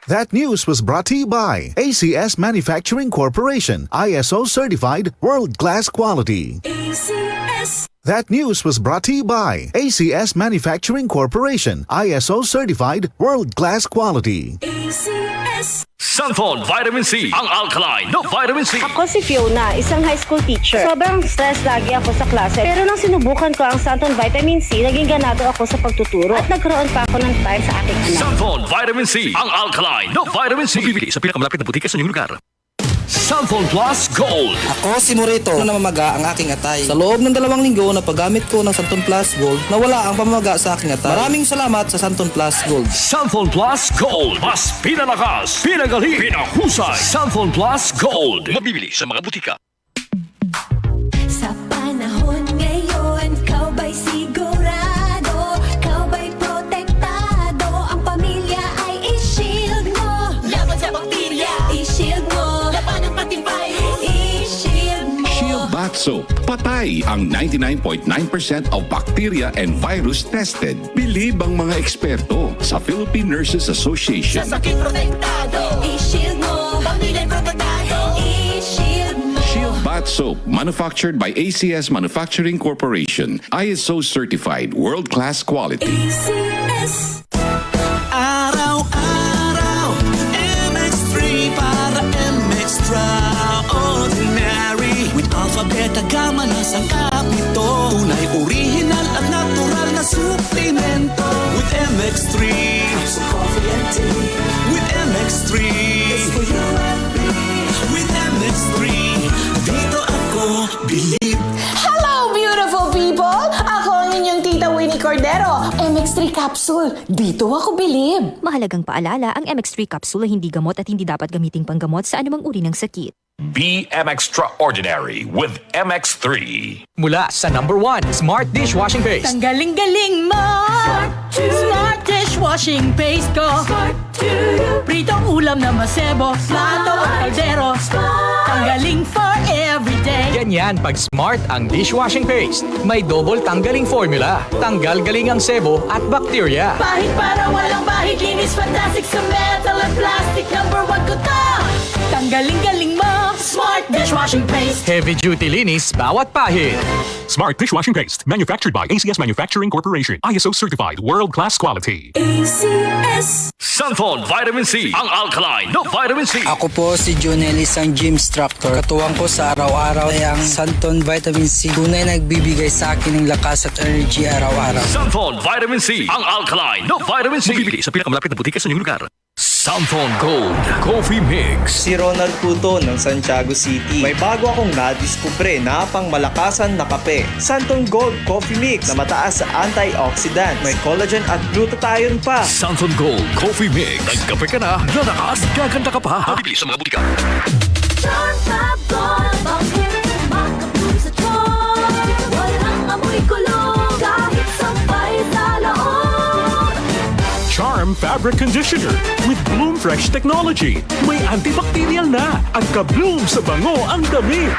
That news was brought to you by ACS Manufacturing Corporation, ISO certified world-class quality. ACS. That news was brought to you by ACS Manufacturing Corporation, ISO certified world-class quality. ACS. Santon Vitamin C, ang alkaline na vitamin C. Ako si Fiona, isang high school teacher. Sobrang stress lagi ako sa klase. Pero nang sinubukan ko ang Santon Vitamin C, naging ganado ako sa pagtuturo. At nagkaroon pa ako ng time sa aking anak. Santon Vitamin C, ang alkaline na vitamin C. Bibili sa pinakamalapit na butika sa inyong lugar. Santon Plus Gold. Ako si Morito na namamaga ang aking atay. Sa loob ng 2 linggo na paggamit ko ng Santon Plus Gold, nawala ang pamamaga sa aking atay. Maraming salamat sa Santon Plus Gold. Santon Plus Gold. Mas pinalakas, pinagaling, pinahusay. Santon Plus Gold. Mabibili sa mga butika. Sa panahon ngayon, kau ba'y sigurado? Kau ba'y protektado? Ang pamilya ay i-shield mo. Laban sa bakterya, i-shield mo. Laban ng patibay, i-shield mo. Shield Bath Soap. Patay ang 99.9% of bacteria and virus tested. Believe ang mga eksperto sa Philippine Nurses Association. Sa sakit protektado, i-shield mo. Pamilya'y protektado, i-shield mo. Shield Bath Soap, manufactured by ACS Manufacturing Corporation. ISO certified, world-class quality. ACS. Araw-araw, MX3 para MX-Traordinary. With alpha, beta, gamma na sangkap nito. Tunay, original at natural na suplemento. With MX3, so coffee and tea. With MX3, it's for you and me. With MX3, dito ako believe. Hello, beautiful people! Ako ang inyong tita Winnie Cordero. MX3 Capsule. Dito ako bilib. Mahalagang paalala, ang MX3 capsule ay hindi gamot at hindi dapat gamiting panggamot sa anumang uri ng sakit. Be Extraordinary with MX3. Mula sa #1 Smart Dishwashing Paste. Ang galing-galing mo! Smart dishwashing paste ko. Pritong ulam na masebo. Plato at kaldero. Tanggaling for everyday. Ganyan pag Smart ang dishwashing paste. May double tanggaling formula. Tanggal galing ang sebo at bakterya. Bahid para walang bahid. Linis fantastic sa metal at plastic. #1 ko to. Tanggaling-galing mo. Smart dishwashing paste. Heavy duty linis bawat pahid. Smart Dishwashing Paste, manufactured by ACS Manufacturing Corporation. ISO certified, world-class quality. ACS. Santon Vitamin C, ang alkaline na vitamin C. Ako po si Junel, isang gym instructor. Katuwang ko sa araw-araw ay ang Santon Vitamin C. Tunay nagbibigay sa akin ng lakas at energy araw-araw. Santon Vitamin C, ang alkaline na vitamin C. Bibili sa pinakamalapit na butika sa inyong lugar. Santon Gold Coffee Mix. Si Ronald Puto ng Santiago City. May bago akong nadiskubre na pangmalakasan na kape. Santon Gold Coffee Mix na mataas sa antioxidant. May collagen at glutathione pa. Santon Gold Coffee Mix. Nagkape ka na, lalakas, gaganda ka pa. Mabibili sa mga butika. Charm Fab Gold. Bakit makapulong sa charm? Walang amoy kulong. Kahit sampay sa loob. Charm Fabric Conditioner with Bloom Fresh Technology. May antibacterial na at ka-bloom sa bango ang damit.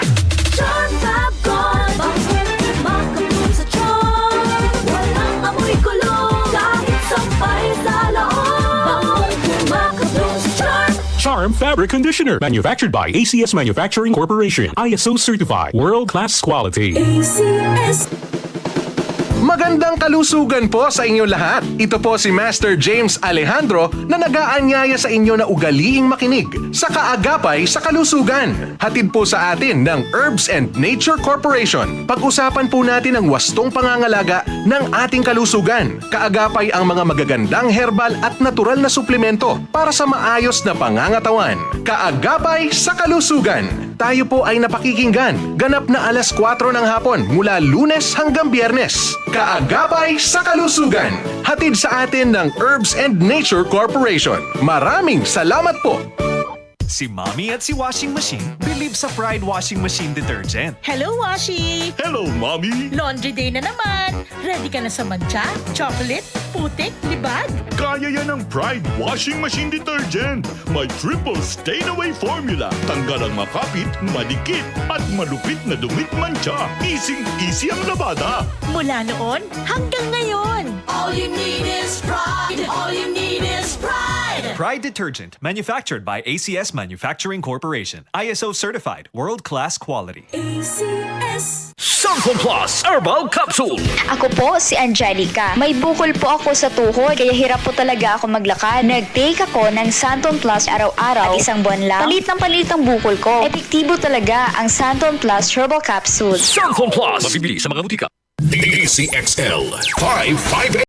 Charm Fab Gold. Bakit makapulong sa charm? Walang amoy kulong. Kahit sampay sa loob. Makapulong sa charm. Charm Fabric Conditioner, manufactured by ACS Manufacturing Corporation. ISO certified, world-class quality. ACS. Magandang kalusugan po sa inyo lahat. Ito po si Master James Alejandro na nag-aanyaya sa inyo na ugaliing makinig sa kaagapay sa kalusugan. Hatid po sa atin ng Herbs and Nature Corporation. Pag-usapan po natin ang wastong pangangalaga ng ating kalusugan. Kaagapay ang mga magagandang herbal at natural na suplemento para sa maayos na pangangatawan. Kaagapay sa kalusugan. Tayo po ay napakikinggan ganap na alas 4 ng hapon mula Lunes hanggang Biyernes. Kaagapay sa kalusugan. Hatid sa atin ng Herbs and Nature Corporation. Maraming salamat po. Si Mommy at si Washing Machine believe sa Pride Washing Machine Detergent. Hello, Washi! Hello, Mommy! Laundry day na naman. Ready ka na sa mancha, chocolate, putik, libag? Kaya yan ang Pride Washing Machine Detergent. May triple stain-away formula. Tanggal ang makapit, madikit, at malupit na dumit mancha. Easy ang labada. Mula noon hanggang ngayon. All you need is pride. All you need is pride. Pride detergent, manufactured by ACS Manufacturing Corporation. ISO certified, world-class quality. ACS. Santon Plus Herbal Capsule. Ako po si Angelica. May bukol po ako sa tuhod kaya hirap po talaga ako maglakad. Nag-take ako ng Santon Plus araw-araw at isang buwan lang. Palit ang bukol ko. Epektibo talaga ang Santon Plus Herbal Capsule. Santon Plus. Mabibili sa mga butika. DCXL 558.